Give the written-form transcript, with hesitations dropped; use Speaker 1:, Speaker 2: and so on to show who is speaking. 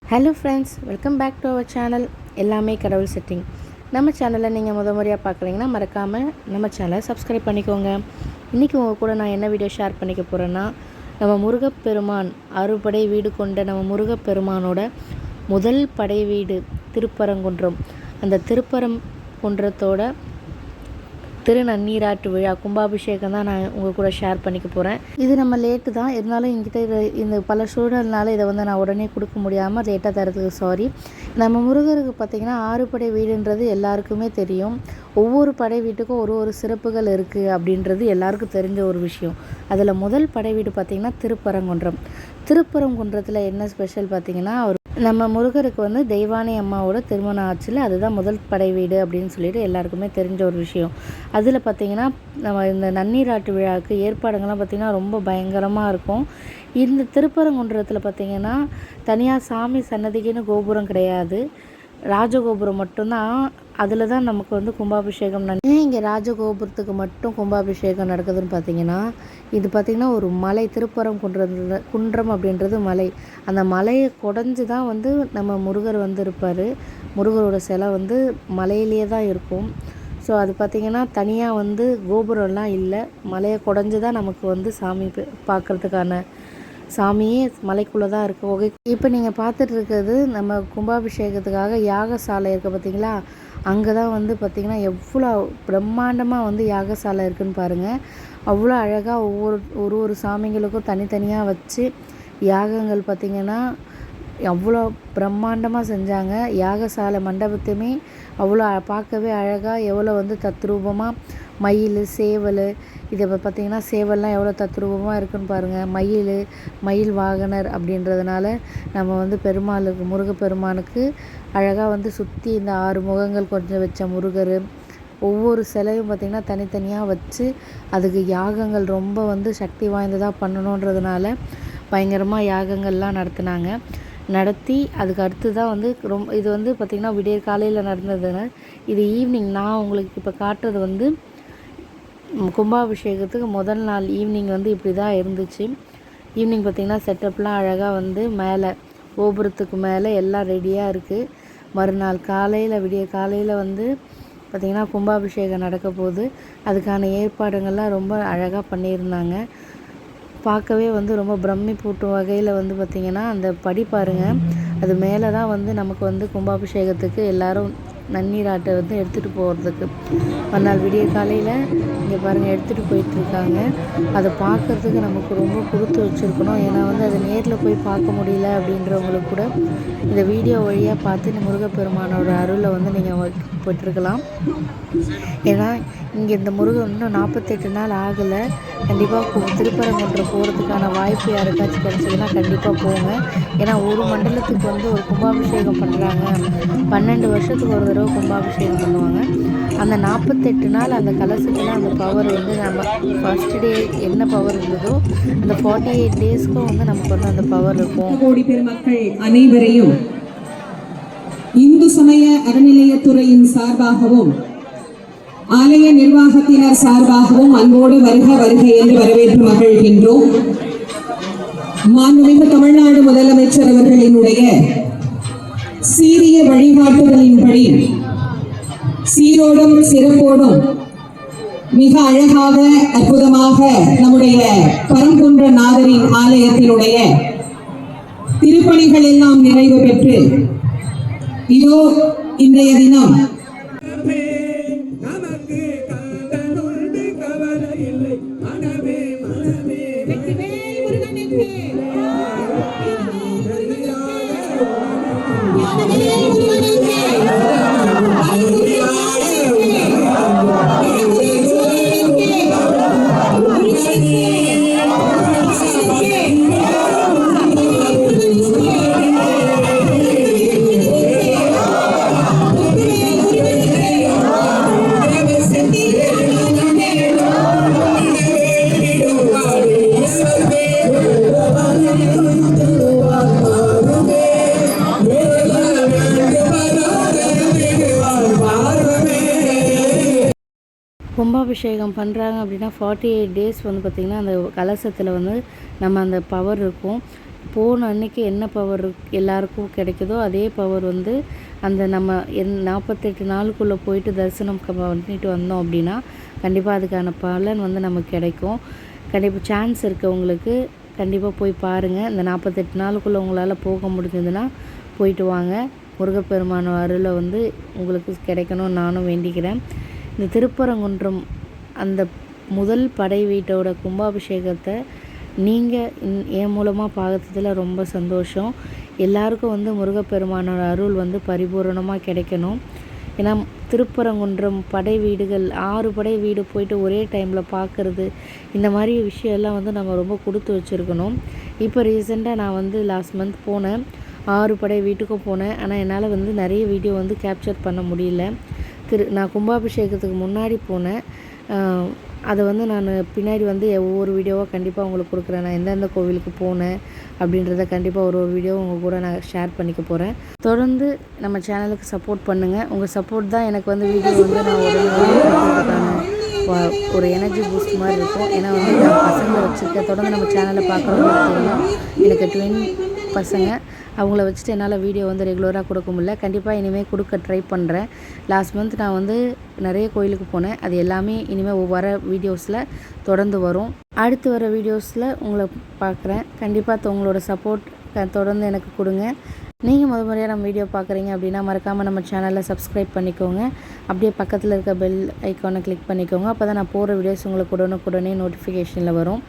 Speaker 1: Hello friends, welcome back to our channel எல்லாமே கடவுள் setting. நம்ம சேனலை நீங்கள் முறையாக பார்க்குறீங்கன்னா மறக்காமல் நம்ம சேனலை சப்ஸ்கிரைப் பண்ணிக்கோங்க. இன்றைக்கி உங்கள் கூட நான் என்ன வீடியோ ஷேர் பண்ணிக்க போகிறேன்னா, நம்ம முருகப்பெருமான் அறுபடை வீடு கொண்ட நம்ம முருகப்பெருமானோட முதல் படை வீடு திருப்பரங்குன்றம். அந்த திருப்பரங்குன்றத்தோட திருநன்னீராட்டு விழா கும்பாபிஷேகம் தான் நான் உங்கள் கூட ஷேர் பண்ணிக்க போகிறேன். இது நம்ம லேட்டு தான் இருந்தாலும் என்கிட்ட இந்த பல சூழல்னால இதை நான் உடனே கொடுக்க முடியாமல் லேட்டாக தரதுக்கு சாரி. நம்ம முருகருக்கு பார்த்திங்கன்னா 6 படை வீடுன்றது எல்லாருக்குமே தெரியும். ஒவ்வொரு படை வீட்டுக்கும் ஒரு சிறப்புகள் இருக்குது அப்படின்றது எல்லாருக்கும் தெரிஞ்ச ஒரு விஷயம். அதில் முதல் படை வீடு பார்த்திங்கன்னா திருப்பரங்குன்றம். திருப்பரங்குன்றத்தில் என்ன ஸ்பெஷல் பார்த்திங்கன்னா, நம்ம முருகருக்கு தெய்வானை அம்மாவோட திருமணம் ஆச்சுல, அதுதான் முதல் படை வீடு அப்படின்னு சொல்லிட்டு எல்லாருக்குமே தெரிஞ்ச ஒரு விஷயம். அதில் பார்த்திங்கன்னா நம்ம இந்த நன்னீராட்டு விழாவுக்கு ஏற்பாடுங்கள்லாம் பார்த்திங்கன்னா ரொம்ப பயங்கரமாக இருக்கும். இந்த திருப்பரங்குன்றத்தில் பார்த்திங்கன்னா தனியாக சாமி சன்னதிக்குன்னு கோபுரம் கிடையாது, ராஜகோபுரம் மட்டும்தான். அதில் தான் நமக்கு கும்பாபிஷேகம். ஏன் இங்கே ராஜகோபுரத்துக்கு மட்டும் கும்பாபிஷேகம் நடக்குதுன்னு பார்த்தீங்கன்னா, இது பார்த்திங்கன்னா ஒரு மலை, குன்றம் அப்படின்றது மலை. அந்த மலையை குடஞ்சி தான் நம்ம முருகர் இருப்பார். முருகரோட சிலை மலையிலேயே தான் இருக்கும். ஸோ அது பார்த்திங்கன்னா தனியாக கோபுரம்லாம் இல்லை, மலையை குடஞ்சி தான் நமக்கு சாமி பார்க்குறதுக்கான சாமியே மலைக்குள்ளே தான் இருக்குது. இப்போ நீங்கள் பார்த்துட்டு இருக்கிறது நம்ம கும்பாபிஷேகத்துக்காக யாகசாலை இருக்குது பார்த்திங்களா, அங்கே தான் பார்த்திங்கன்னா எவ்வளோ பிரம்மாண்டமாக யாகசாலை இருக்குதுன்னு பாருங்கள். அவ்வளோ அழகாக ஒரு சாமிங்களுக்கும் தனித்தனியாக வச்சு யாகங்கள் பார்த்திங்கன்னா அவ்வளோ பிரம்மாண்டமாக செஞ்சாங்க. யாகசாலை மண்டபத்தையுமே அவ்வளோ பார்க்கவே அழகாக, எவ்வளோ தத்ரூபமாக மயில், சேவல், இதை பார்த்திங்கன்னா சேவல்லாம் எவ்வளோ தத்ரூபமாக இருக்குன்னு பாருங்கள். மயில் வாகனர் அப்படின்றதுனால நம்ம பெருமாளுக்கு, முருகப்பெருமானுக்கு அழகாக சுற்றி இந்த 6 முகங்கள் கொஞ்சம் வச்ச முருகர், ஒவ்வொரு சிலையும் பார்த்திங்கன்னா தனித்தனியாக வச்சு அதுக்கு யாகங்கள் ரொம்ப சக்தி வாய்ந்ததாக பண்ணணுன்றதுனால பயங்கரமாக யாகங்கள்லாம் நடத்தி அதுக்கு அடுத்து தான் இது பார்த்திங்கன்னா விடியற் காலையில் நடந்ததுன்னா, இது ஈவினிங். நான் உங்களுக்கு இப்போ காட்டுறது கும்பாபிஷேகத்துக்கு முதல் நாள் ஈவினிங் இப்படி தான் இருந்துச்சு. ஈவினிங் பார்த்திங்கன்னா செட்டப்லாம் அழகாக மேலே கோபுரத்துக்கு மேலே எல்லாம் ரெடியாக இருக்குது. மறுநாள் காலையில் விடிய காலையில் பார்த்திங்கன்னா கும்பாபிஷேகம் நடக்க போகுது. அதுக்கான ஏற்பாடுங்கள்லாம் ரொம்ப அழகாக பண்ணியிருந்தாங்க. பார்க்கவே ரொம்ப பிரம்மி பூட்டும் வகையில் பார்த்திங்கன்னா அந்த படி பாருங்கள், அது மேலே தான் நமக்கு கும்பாபிஷேகத்துக்கு எல்லோரும் நன்னீராட்டை எடுத்துகிட்டு போகிறதுக்கு மறுநாள் விடிய காலையில் இங்கே பாருங்கள் எடுத்துகிட்டு போயிட்டுருக்காங்க. அதை பார்க்குறதுக்கு நமக்கு ரொம்ப கொடுத்து வச்சுருக்கணும். ஏன்னா அதை நேரில் போய் பார்க்க முடியல அப்படின்றவங்களுக்கு கூட இந்த வீடியோ வழியாக பார்த்து இந்த முருகப்பெருமானோட அருளை நீங்கள் பெற்றிருக்கலாம். ஏன்னா இங்கே இந்த முருகன் இன்னும் 48 நாள் ஆகலை. கண்டிப்பாக திருப்பரங்குன்றம் போகிறதுக்கான வாய்ப்பு யாருக்காச்சும் கிடச்சிதுன்னா கண்டிப்பாக போங்க. ஏன்னா ஒரு மண்டலத்துக்கு ஒரு கும்பாபிஷேகம் பண்ணுறாங்க. 12 வருஷத்துக்கு ஒரு தடவை கும்பாபிஷேகம் பண்ணுவாங்க. அந்த 48 நாள் அந்த கலசத்தில் அந்த பவர் நம்ம ஃபர்ஸ்ட் டே என்ன பவர் இருந்ததோ அந்த 48 டேஸ்க்கும் நமக்கு அந்த பவர் இருக்கும்.
Speaker 2: கோடி பெருமக்கள் அனைவரையும் இந்து சமய அறநிலையத்துறையின் சார்பாகவும் ஆலய நிர்வாகத்தினர் சார்பாகவும் அன்போடு வருக என்று வரவேற்று மகிழ்கின்றோம். மாண்புமிகு தமிழ்நாடு முதலமைச்சர் அவர்களினுடைய சீரிய வழிகாட்டுதலின்படி சீரோடும் சிறப்போடும் மிக அழகாக அற்புதமாக நம்முடைய பரங்குன்ற நாதரின் ஆலயத்தினுடைய திருப்பணிகள் எல்லாம் நிறைவு பெற்று இதோ இன்றைய தினம்
Speaker 1: கும்பாபிஷேகம் பண்ணுறாங்க அப்படின்னா 48 டேஸ் பார்த்திங்கன்னா அந்த கலசத்தில் நம்ம அந்த பவர் இருக்கும். போன அன்னைக்கு என்ன பவர் எல்லாருக்கும் கிடைக்குதோ அதே பவர் வந்து அந்த நம்ம 48 நாளுக்குள்ளே போயிட்டு தரிசனம் பண்ணிட்டு வந்தோம் அப்படின்னா கண்டிப்பாக அதுக்கான பலன் வந்து நமக்கு கிடைக்கும். கண்டிப்பாக சான்ஸ் இருக்குது உங்களுக்கு, கண்டிப்பாக போய் பாருங்கள். இந்த 48 நாளுக்குள்ளே உங்களால் போக முடிஞ்சதுன்னா போயிட்டு வாங்க. முருகப்பெருமான அருளை வந்து உங்களுக்கு கிடைக்கணும்னு நானும் வேண்டிக்கிறேன். இந்த திருப்பரங்குன்றம் அந்த முதல் படை வீட்டோட கும்பாபிஷேகத்தை நீங்கள் என் மூலமாக பார்த்ததில் ரொம்ப சந்தோஷம். எல்லாருக்கும் வந்து முருகப்பெருமானோட அருள் வந்து பரிபூரணமாக கிடைக்கணும். ஏன்னா திருப்பரங்குன்றம் படை வீடுகள் 6 படை வீடு போயிட்டு ஒரே டைமில் பார்க்குறது, இந்த மாதிரி விஷயம்லாம் வந்து நம்ம ரொம்ப கொடுத்து வச்சுருக்கணும். இப்போ ரீசெண்டாக நான் வந்து லாஸ்ட் மந்த் போனேன், 6 படை வீட்டுக்கும் போனேன். ஆனால் என்னால் வந்து நிறைய வீடியோ வந்து கேப்சர் பண்ண முடியல. நான் கும்பாபிஷேகத்துக்கு முன்னாடி போனேன். அதை வந்து நான் பின்னாடி வந்து ஒவ்வொரு வீடியோவாக கண்டிப்பாக உங்களுக்கு கொடுக்குறேன். நான் எந்தெந்த கோவிலுக்கு போனேன் அப்படின்றத கண்டிப்பாக ஒரு வீடியோ உங்கள் கூட நான் ஷேர் பண்ணிக்க போகிறேன். தொடர்ந்து நம்ம சேனலுக்கு சப்போர்ட் பண்ணுங்கள். உங்கள் சப்போர்ட் தான் எனக்கு வந்து வீடியோ வந்து நான் ஒரு எனர்ஜி பூஸ்ட் மாதிரி இருக்கும். ஏன்னா வந்து நான் பசங்களை வச்சுருக்கேன். தொடர்ந்து நம்ம சேனலை பார்க்குறவங்களுக்கு தெரியும், எனக்கு ட்வின் பசங்க. அவங்கள வச்சுட்டு என்னால் வீடியோ வந்து ரெகுலராக கொடுக்க முடியல. கண்டிப்பாக இனிமேல் கொடுக்க ட்ரை பண்ணுறேன். லாஸ்ட் மந்த் நான் வந்து நிறைய கோயிலுக்கு போனேன். அது எல்லாமே இனிமேல் வர வீடியோஸில் தொடர்ந்து வரும். அடுத்து வர வீடியோஸில் உங்களை பார்க்குறேன். கண்டிப்பாக உங்களோட சப்போர்ட் தொடர்ந்து எனக்கு கொடுங்க. நீங்கள் முறையாக நம்ம வீடியோ பார்க்குறீங்க அப்படின்னா மறக்காமல் நம்ம சேனலில் சப்ஸ்கிரைப் பண்ணிக்கோங்க. அப்படியே பக்கத்தில் இருக்க பெல் ஐக்கானை கிளிக் பண்ணிக்கோங்க. அப்போ தான் நான் போகிற வீடியோஸ் உங்களுக்கு உடனுக்குடனே நோட்டிஃபிகேஷனில் வரும்.